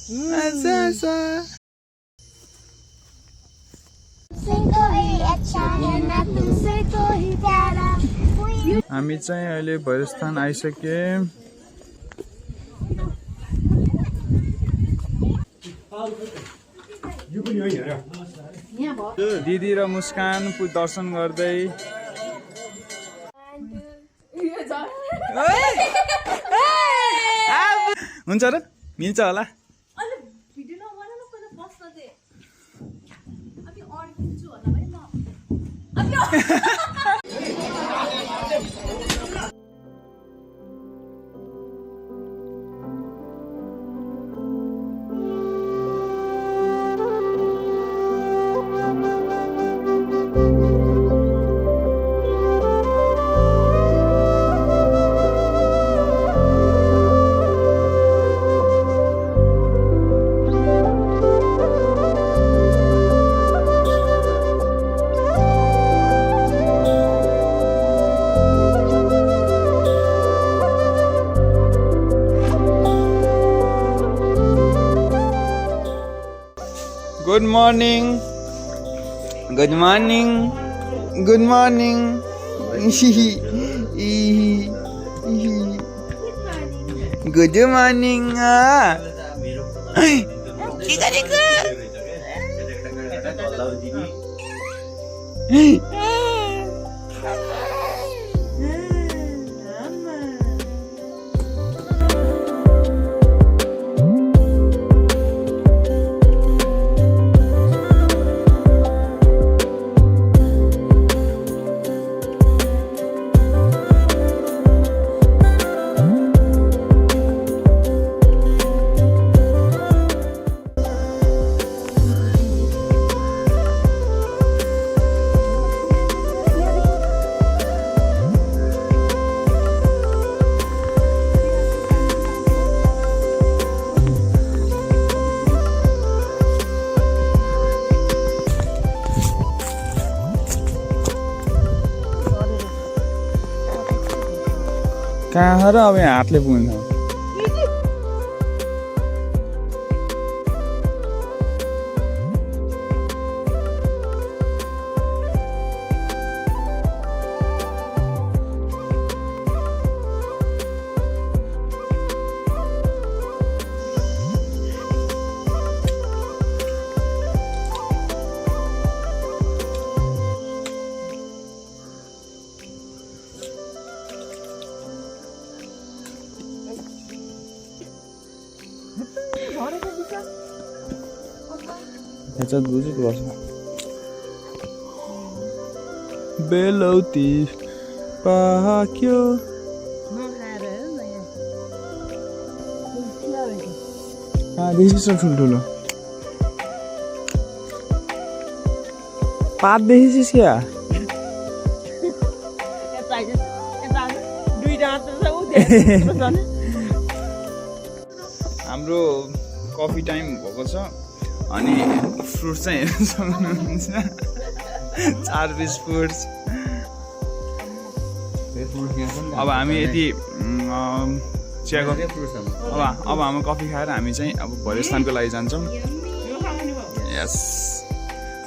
हामी चाहिँ अहिले भैरवस्थान आइसके। दिदी र मुस्कान दर्शन गर्दै हुन्छ र मिल्छ होला। Good morning. Good morning. Good morning. Good morning. कहाँ र अब यहाँ हातले पुग्छ। ह्याचत बुझित गर्छ बेलौती पाक्यो देखि छ ठुल्ठुलो पात देखि छ क्या हाम्रो कफी टाइम भएको छ अनि फ्रुट्स चाहिँ हेर्न सक्नुहुन्छ 4 पिस फ्रुट्स। अब हामी यति चियाको अब हाम्रो कफी खाएर हामी चाहिँ अब भैरवस्थानको लागि जान्छौँ। यस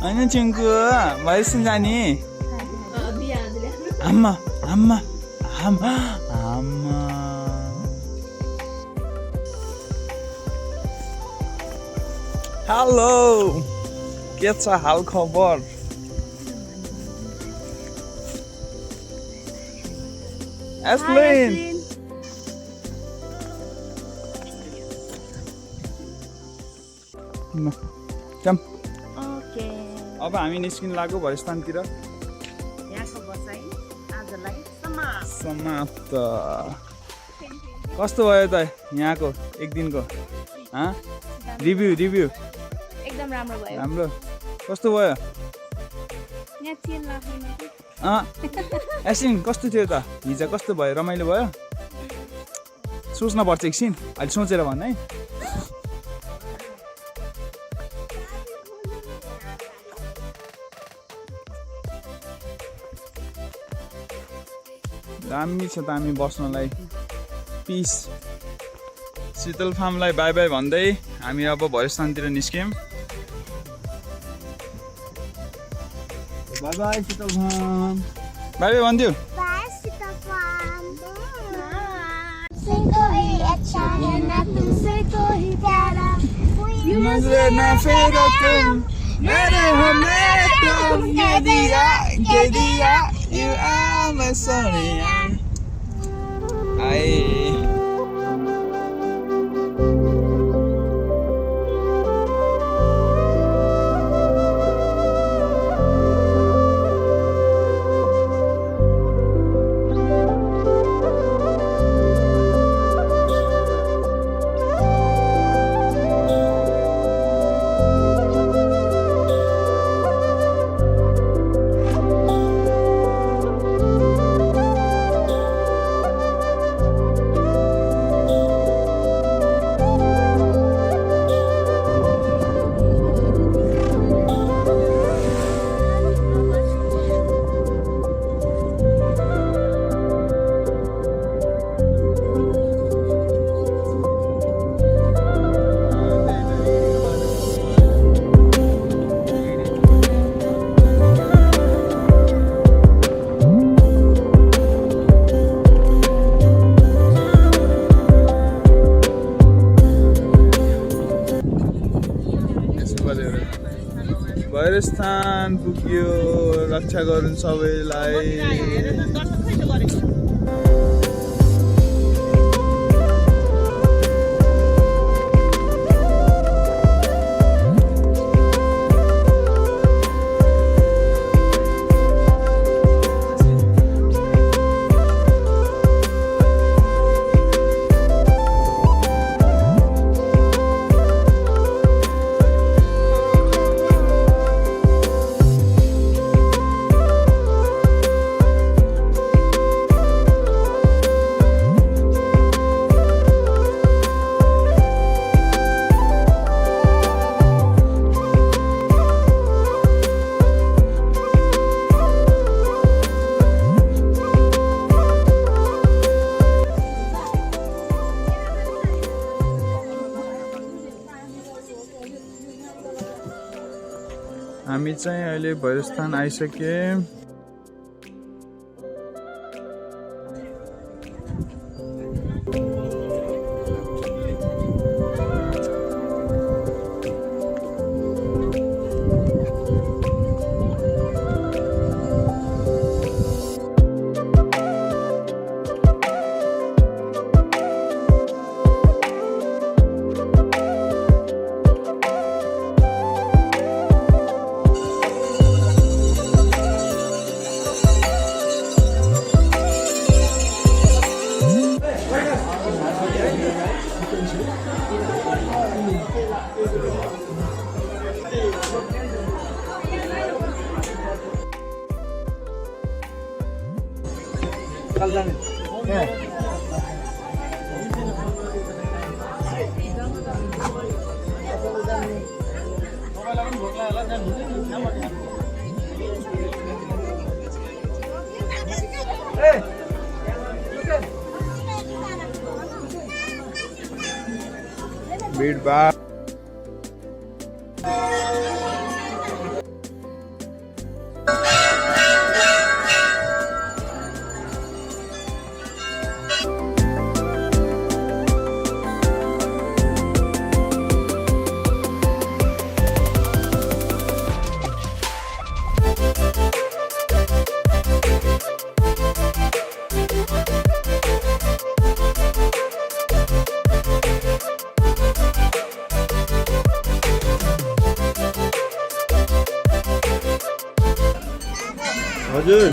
होइन चिङ्कु भैरवस्थान जाने आम्मा आम्मा आम्मा आम्मा हेलो के छ हाल खबर? एस्लिन कम ओके अब हामी निस्किन लाग्यो भैरवस्थानतिर। यहाँको बसाइ आजलाई समाप्त। कस्तो भयो त यहाँको एक दिनको रिभ्यू एकदम राम्रो भयो। राम्रो कस्तो भयो? एसिन कस्तो थियो त हिजो? कस्तो भयो? रमाइलो भयो? सोच्न पर्छ एकछिन, अहिले सोचेर भन् है। दामी छ दामी बस्नलाई, पिस शीतल फार्मलाई बाई बाई भन्दै हामी अब भैरवस्थानतिर निस्क्यौँ। Bye bye Sheetal farm. Bye bye भन्दियो। Bye Sheetal farm. कोई अच्छा है ना तुमसे कोई प्यारा, नजर ना फेरो तुम मेरे हमें तुम के दिया you are my Sonia। आए भैरवस्थान पुग्यो। रक्षा गरून् सबैलाई। हामी चाहिँ अहिले भैरवस्थान आइसके। भीडभाड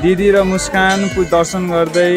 दिदी र मुस्कान दर्शन गर्दै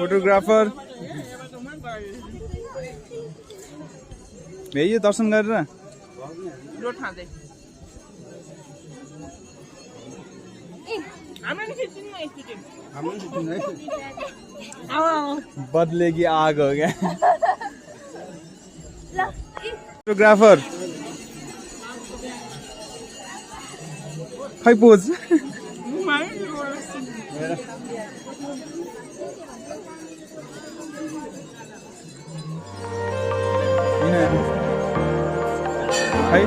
फोटोग्राफर भ्याइयो दर्शन गरेर बदलेगी आग हो क्या फोटोग्राफर खै पोज खै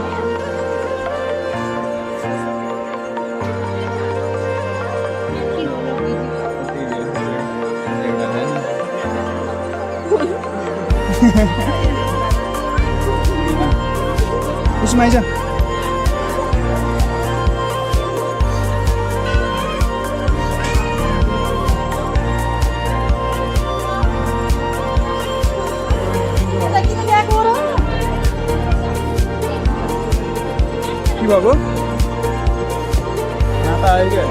उसमा आइज के भएको नाता आयो क्या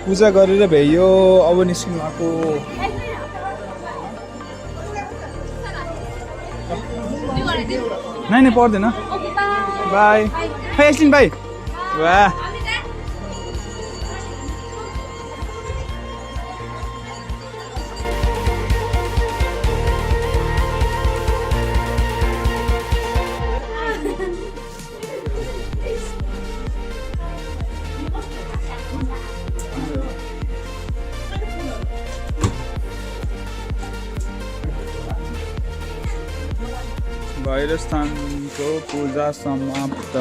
पूजा गरेर भ्याइयो अब निस्किनु आएको नै पर्दैन बाई खै एकछिन भाइ वाह भैरवस्थानको पूजा समाप्त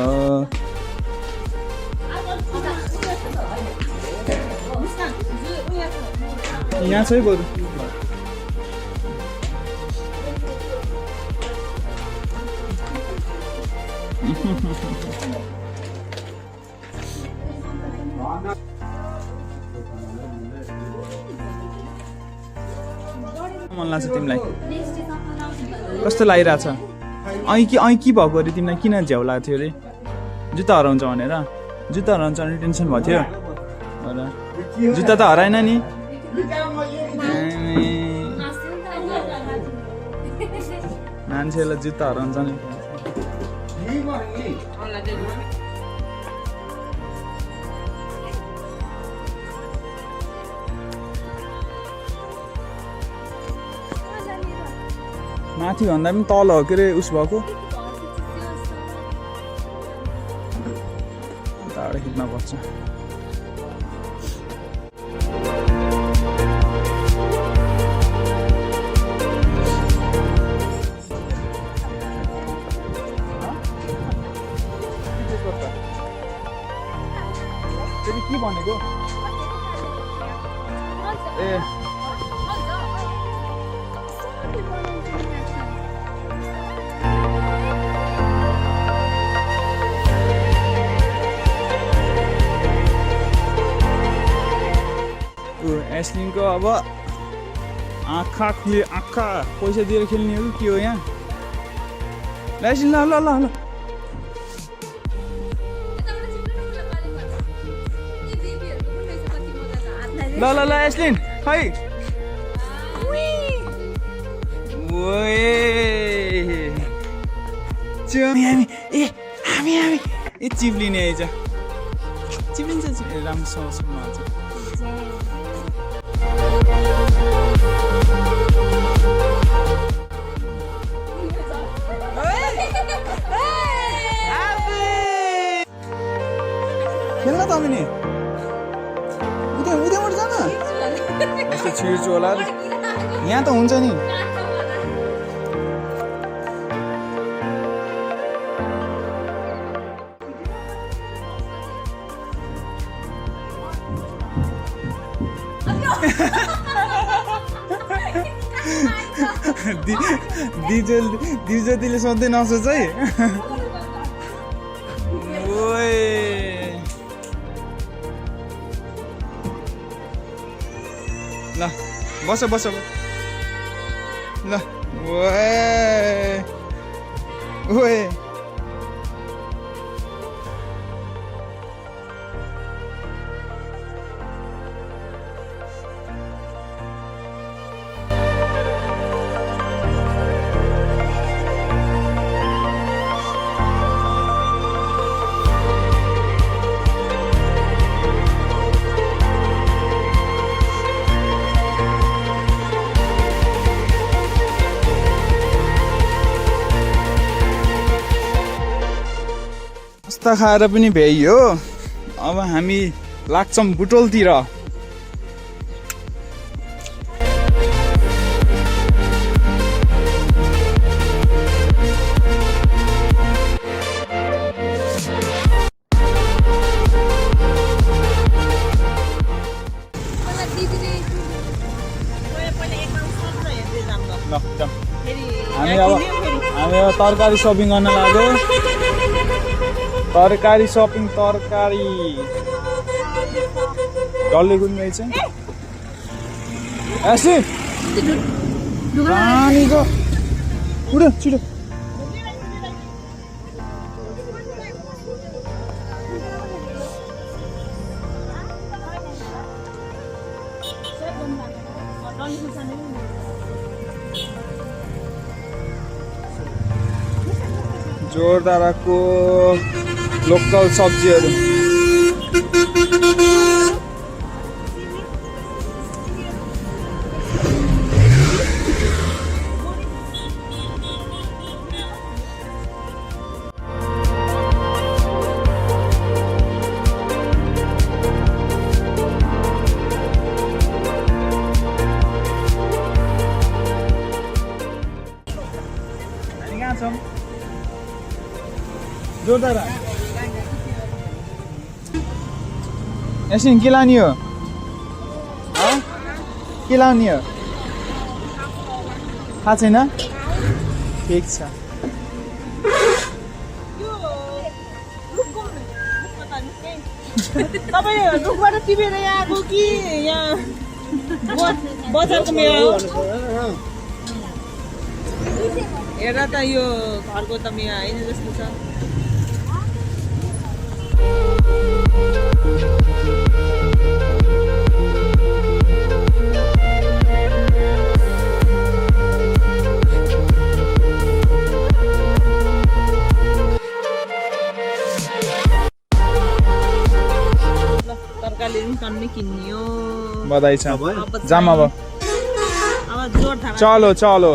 यहाँ छ है बरु मन लाग्छ तिमीलाई कस्तो लागिरहेछ ऐकी भएको अरे तिमीलाई किन झ्याउ लाग्थ्यो अरे जुत्ता हराउँछ भनेर जुत्ता हराउँछ भने टेन्सन भएको थियो जुत्ता त हराएन नि मान्छेलाई जुत्ता हराउँछ नि माथि भन्दा पनि तल हो के अरे उस भएको टाढा खिच्न पर्छ के भनेको ए एस्लिनको अब आँखा खुले आँखा पैसा दिएर खेल्ने हो कि के हो यहाँ ल एस्लिन ल ल ल ल ल ल एस्लिन खै हामी ए चिप्लिने आइज चिप्लिन्छ राम्रोसँग आउँछ खेल्न त हामी नि उद्याबाट जान कस्तो छिर्छु होला यहाँ त हुन्छ नि दिजोले सधैँ नसोच है ल बस बस ल ओए नास्ता खाएर पनि भ्याइयो अब हामी लाग्छौँ बुटोलतिर हामी अब तरकारी सपिङ गर्न लाग्यो तरकारी सपिङ तरकारी डल्ले गुन्दै चाहिँ एसी पानीको उडो छिटो जोरदाराको लोकल सब्जीहरू हामी कहाँ छौँ जोरदारा एकछिन के लाने हो के लाउने हो थाहा छैन ठिक छ तपाईँ रुखबाट टिपेर आएको कि यहाँ बजारको मेवा हो हेर त यो घरको त मेवा होइन जस्तो छ तरकारीहरू पनि टन्नै किन्ने हो बधाई छ जाम अब जोरथारा चलो चलो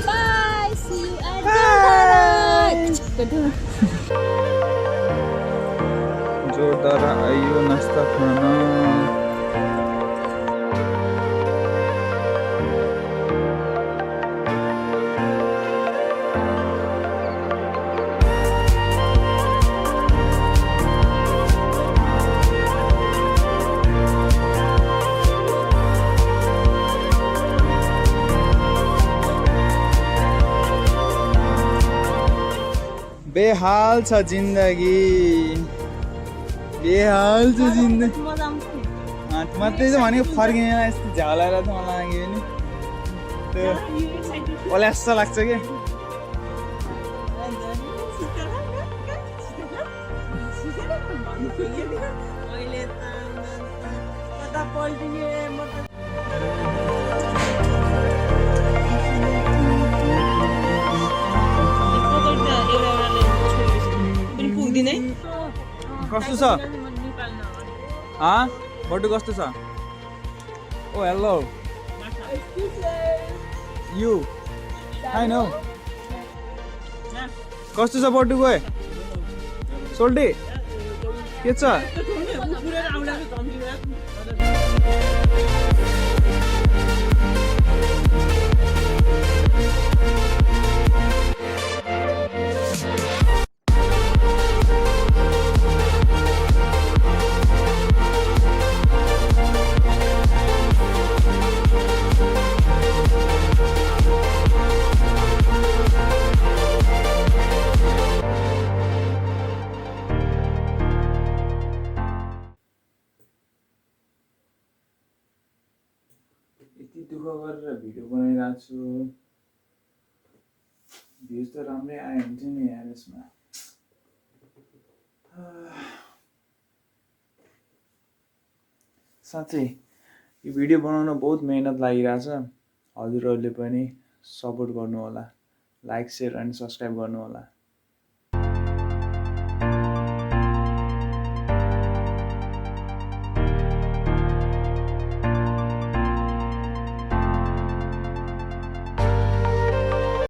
Bye. See you at Jordhara. जोरदारा आइयो नास्ता खान बेहाल छ जिन्दगी बेहाल छ जिन्दगी मजा आउँछ नि मात्रै चाहिँ भनेको फर्किने यस्तो झ्यालाएर त मलाई लाग्यो नि त्यो ओल्यास्छ लाग्छ कि अहिले त कता पल्टिने म त कस्तो छ बटु कस्तो छ ओ हेलो यु होइन हौ कस्तो छ बटु गए सोल्टी के छ भ्युज त राम्रै आयो हुन्थ्यो नि यार यसमा साँच्चै यो भिडियो बनाउन बहुत मेहनत लागिरहेछ हजुरहरूले पनि सपोर्ट गर्नु होला लाइक शेयर अनि सब्स्क्राइब गर्नु होला